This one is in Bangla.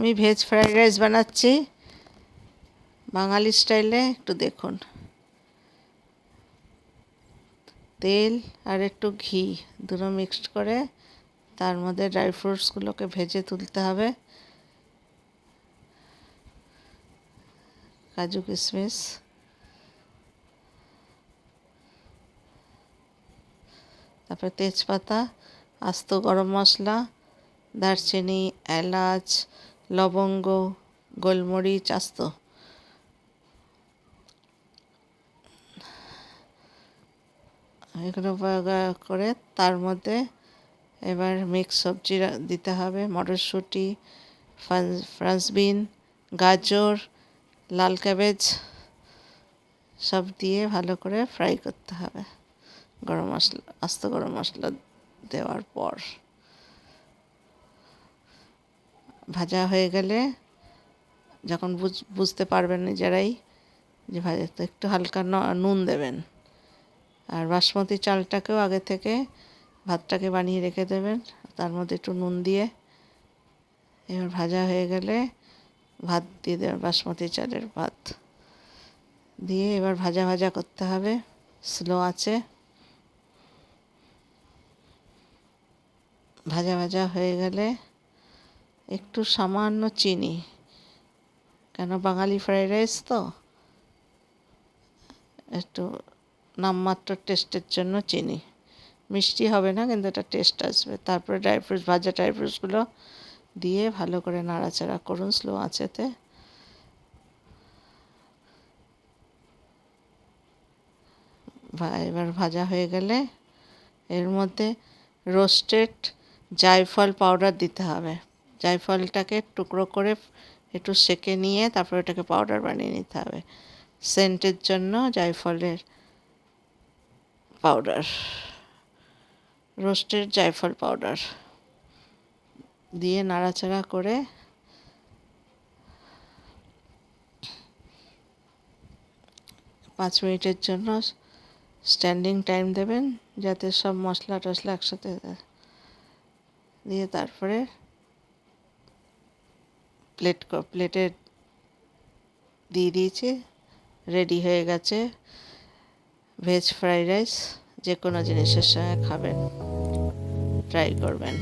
আমি ভেজ ফ্রাইড রাইস বানাচ্ছি বাঙালি স্টাইলে। একটু দেখুন, তেল আর একটু ঘি দুটো মিক্সড করে তার মধ্যে ড্রাই ফ্রুটসগুলোকে ভেজে তুলতে হবে। কাজু কিশমিশ, তারপরে তেজপাতা, আস্ত গরম মশলা, দারচিনি, এলাচ, লবঙ্গ, গোলমরিচ আস্ত, এগুলো করে তার মধ্যে এবার মিক্স সবজি দিতে হবে। মটরশুঁটি, ফ্রান্স বিন, গাজর, লাল ক্যাবেজ সব দিয়ে ভালো করে ফ্রাই করতে হবে। গরম মশলা, আস্ত গরম মশলা দেওয়ার পর ভাজা হয়ে গেলে যখন বুঝতে পারবেন নিজেরাই যে ভাজা, তো একটু হালকা নুন দেবেন। আর বাসমতি চালটাকেও আগে থেকে ভাতটাকে বানিয়ে রেখে দেবেন, তার মধ্যে একটু নুন দিয়ে। এবার ভাজা হয়ে গেলে ভাত দিয়ে দেবেন, বাসমতি চালের ভাত দিয়ে এবার ভাজা ভাজা করতে হবে স্লো আঁচে। ভাজা ভাজা হয়ে গেলে একটু সামান্য চিনি, কেন বাঙালি ফ্রাইড রাইস তো, একটু নামমাত্র টেস্টের জন্য চিনি, মিষ্টি হবে না কিন্তু এটা টেস্ট আসবে। তারপরে ভাজা ড্রাই ফ্রুটসগুলো দিয়ে ভালো করে নাড়াচাড়া করুন স্লো আঁচেতে। এবার ভাজা হয়ে গেলে এর মধ্যে রোস্টেড জায়ফল পাউডার দিতে হবে। জায়ফলটাকে টুকরো করে একটু সেঁকে নিয়ে তারপরে ওটাকে পাউডার বানিয়ে নিতে হবে। সেন্টের জন্য জায়ফলের পাউডার, রোস্টেড জায়ফল পাউডার দিয়ে নাড়াচাড়া করে 5 মিনিটের জন্য স্ট্যান্ডিং টাইম দেবেন, যাতে সব মশলা টশলা একসাথে দিয়ে তারপরে প্লেটে দিয়ে দিয়েছি। রেডি হয়ে গেছে ভেজ ফ্রাইড রাইস। যে কোনো জিনিসের সঙ্গে খাবেন, ট্রাই করবেন।